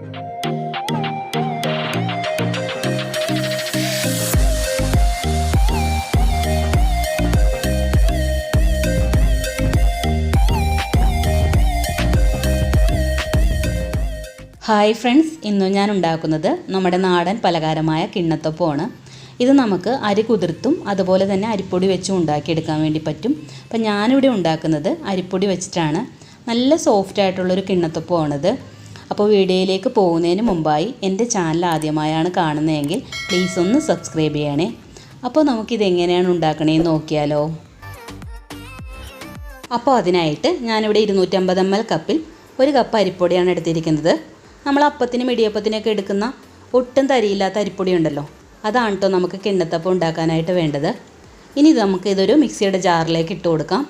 Hi friends, ഇന്നും ഞാൻ ഉണ്ടാക്കുന്നത് നമ്മുടെ നാടൻ പലഹാരമായ കിണ്ണത്തപ്പമാണ്. ഇത് നമുക്ക് അരി കുതിർത്തും അതുപോലെ തന്നെ അരിപ്പൊടി വെച്ചും ഉണ്ടാക്കിയെടുക്കാൻ വേണ്ടി പറ്റും. അപ്പം ഞാനിവിടെ ഉണ്ടാക്കുന്നത് അരിപ്പൊടി വെച്ചിട്ടാണ്. നല്ല സോഫ്റ്റ് ആയിട്ടുള്ളൊരു കിണ്ണത്തപ്പമാണിത്. അപ്പോൾ വീഡിയോയിലേക്ക് പോകുന്നതിന് മുമ്പായി എൻ്റെ ചാനൽ ആദ്യമായാണ് കാണുന്നതെങ്കിൽ പ്ലീസ് ഒന്ന് സബ്സ്ക്രൈബ് ചെയ്യണേ. അപ്പോൾ നമുക്കിതെങ്ങനെയാണ് ഉണ്ടാക്കണേന്ന് നോക്കിയാലോ. അപ്പോൾ അതിനായിട്ട് ഞാനിവിടെ 250 ml കപ്പിൽ 1 കപ്പ് അരിപ്പൊടിയാണ് എടുത്തിരിക്കുന്നത്. നമ്മൾ അപ്പത്തിനും ഇടിയപ്പത്തിനൊക്കെ എടുക്കുന്ന ഒട്ടും തരിയില്ലാത്ത അരിപ്പൊടി ഉണ്ടല്ലോ, അതാണ് കേട്ടോ നമുക്ക് കിണ്ണത്തപ്പം ഉണ്ടാക്കാനായിട്ട് വേണ്ടത്. ഇനി നമുക്കിതൊരു മിക്സിയുടെ ജാറിലേക്ക് ഇട്ട് കൊടുക്കാം.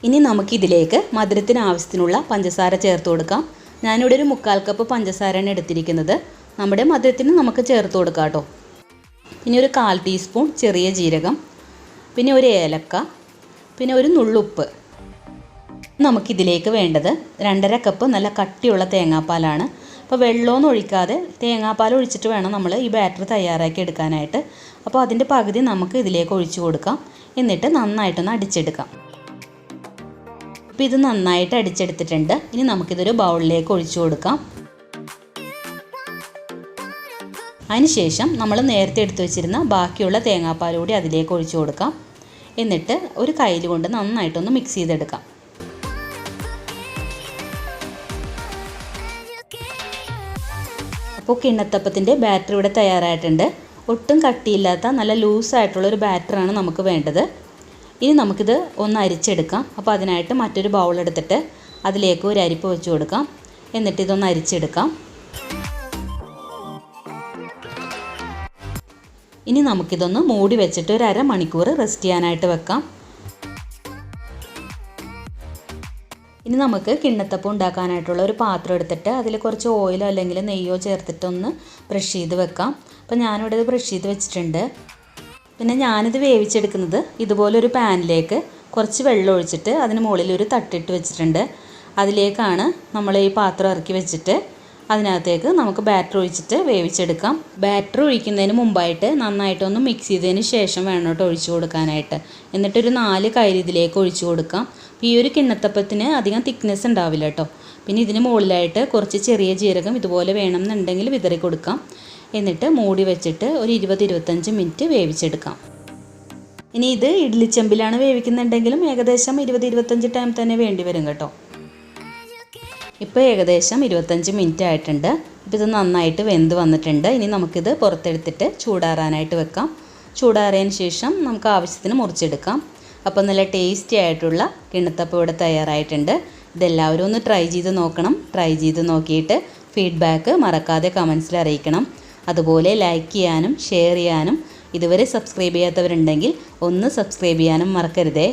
ഇനി നമുക്കിതിലേക്ക് മധുരത്തിന് ആവശ്യത്തിനുള്ള പഞ്ചസാര ചേർത്ത് കൊടുക്കാം. ഞാനിവിടെ ഒരു 1/4 കപ്പ് പഞ്ചസാരയാണ് എടുത്തിരിക്കുന്നത്. നമ്മുടെ മധുരത്തിന് നമുക്ക് ചേർത്ത് കൊടുക്കാം കേട്ടോ. പിന്നെ ഒരു 1/4 ടീസ്പൂൺ ചെറിയ ജീരകം, പിന്നെ ഒരു ഏലക്ക, പിന്നെ ഒരു നുള്ളുപ്പ്. നമുക്കിതിലേക്ക് വേണ്ടത് 2.5 കപ്പ് നല്ല കട്ടിയുള്ള തേങ്ങാപ്പാലാണ്. അപ്പോൾ വെള്ളമൊന്നും ഒഴിക്കാതെ തേങ്ങാപ്പാൽ ഒഴിച്ചിട്ട് വേണം നമ്മൾ ഈ ബാറ്റർ തയ്യാറാക്കി എടുക്കാനായിട്ട്. അപ്പോൾ അതിൻ്റെ പകുതി നമുക്ക് ഇതിലേക്ക് ഒഴിച്ചു കൊടുക്കാം. എന്നിട്ട് നന്നായിട്ടൊന്ന് അടിച്ചെടുക്കാം. അപ്പോൾ ഇത് നന്നായിട്ട് അടിച്ചെടുത്തിട്ടുണ്ട്. ഇനി നമുക്കിതൊരു ബൗളിലേക്ക് ഒഴിച്ചു കൊടുക്കാം. അതിനുശേഷം നമ്മൾ നേരത്തെ എടുത്തു വെച്ചിരുന്ന ബാക്കിയുള്ള തേങ്ങാപ്പാൽ കൂടി അതിലേക്ക് ഒഴിച്ചു കൊടുക്കാം. എന്നിട്ട് ഒരു കയ്യിൽ കൊണ്ട് നന്നായിട്ടൊന്ന് മിക്സ് ചെയ്തെടുക്കാം. അപ്പോൾ കിണ്ണത്തപ്പത്തിൻ്റെ ബാറ്റർ ഇവിടെ തയ്യാറായിട്ടുണ്ട്. ഒട്ടും കട്ടിയില്ലാത്ത നല്ല ലൂസായിട്ടുള്ളൊരു ബാറ്ററാണ് നമുക്ക് വേണ്ടത്. ഇനി നമുക്കിത് ഒന്ന് അരിച്ചെടുക്കാം. അപ്പോൾ അതിനായിട്ട് മറ്റൊരു ബൗൾ എടുത്തിട്ട് അതിലേക്ക് ഒരു അരിപ്പ് വെച്ച് കൊടുക്കാം. എന്നിട്ട് ഇതൊന്ന് അരിച്ചെടുക്കാം. ഇനി നമുക്കിതൊന്ന് മൂടി വെച്ചിട്ട് ഒരു 1/2 മണിക്കൂർ റെസ്റ്റ് ചെയ്യാനായിട്ട് വെക്കാം. ഇനി നമുക്ക് കിണ്ണത്തപ്പം ഉണ്ടാക്കാനായിട്ടുള്ള ഒരു പാത്രം എടുത്തിട്ട് അതിൽ കുറച്ച് ഓയിലോ അല്ലെങ്കിൽ നെയ്യോ ചേർത്തിട്ടൊന്ന് ബ്രഷ് ചെയ്ത് വെക്കാം. അപ്പോൾ ഞാനിവിടെ ഇത് ബ്രഷ് ചെയ്ത് വെച്ചിട്ടുണ്ട്. പിന്നെ ഞാനിത് വേവിച്ചെടുക്കുന്നത് ഇതുപോലൊരു പാനിലേക്ക് കുറച്ച് വെള്ളം ഒഴിച്ചിട്ട് അതിന് മുകളിൽ ഒരു തട്ടിട്ട് വെച്ചിട്ടുണ്ട്. അതിലേക്കാണ് നമ്മൾ ഈ പാത്രം ഇറക്കി വെച്ചിട്ട് അതിനകത്തേക്ക് നമുക്ക് ബാറ്റർ ഒഴിച്ചിട്ട് വേവിച്ചെടുക്കാം. ബാറ്റർ ഒഴിക്കുന്നതിന് മുമ്പായിട്ട് നന്നായിട്ടൊന്ന് മിക്സ് ചെയ്തതിന് ശേഷം വേണം കേട്ടോ ഒഴിച്ചു കൊടുക്കാനായിട്ട്. എന്നിട്ടൊരു 4 കയ്യിൽ ഇതിലേക്ക് ഒഴിച്ചു കൊടുക്കാം. അപ്പോൾ ഈ ഒരു കിണ്ണത്തപ്പത്തിന് അധികം തിക്നെസ് ഉണ്ടാവില്ല കേട്ടോ. പിന്നെ ഇതിന് മുകളിലായിട്ട് കുറച്ച് ചെറിയ ജീരകം ഇതുപോലെ വേണമെന്നുണ്ടെങ്കിൽ വിതറി കൊടുക്കാം. എന്നിട്ട് മൂടി വെച്ചിട്ട് ഒരു 20-25 മിനിറ്റ് വേവിച്ചെടുക്കാം. ഇനി ഇത് ഇഡ്ലിച്ചെമ്പിലാണ് വേവിക്കുന്നുണ്ടെങ്കിലും ഏകദേശം 20-25 ടൈം തന്നെ വേണ്ടി വരും കേട്ടോ. ഇപ്പോൾ ഏകദേശം 25 മിനിറ്റ് ആയിട്ടുണ്ട്. ഇപ്പോൾ ഇത് നന്നായിട്ട് വെന്ത് വന്നിട്ടുണ്ട്. ഇനി നമുക്കിത് പുറത്തെടുത്തിട്ട് ചൂടാറാനായിട്ട് വെക്കാം. ചൂടാറിയതിന് ശേഷം നമുക്ക് ആവശ്യത്തിന് മുറിച്ചെടുക്കാം. അപ്പോൾ നല്ല ടേസ്റ്റി ആയിട്ടുള്ള കിണ്ണത്തപ്പം ഇവിടെ തയ്യാറായിട്ടുണ്ട്. ഇതെല്ലാവരും ഒന്ന് ട്രൈ ചെയ്ത് നോക്കണം. ട്രൈ ചെയ്ത് നോക്കിയിട്ട് ഫീഡ്ബാക്ക് മറക്കാതെ കമൻസിൽ അറിയിക്കണം. അതുപോലെ ലൈക്ക് ചെയ്യാനും ഷെയർ ചെയ്യാനും ഇതുവരെ സബ്സ്ക്രൈബ് ചെയ്യാത്തവരുണ്ടെങ്കിൽ ഒന്ന് സബ്സ്ക്രൈബ് ചെയ്യാനും മറക്കരുതേ.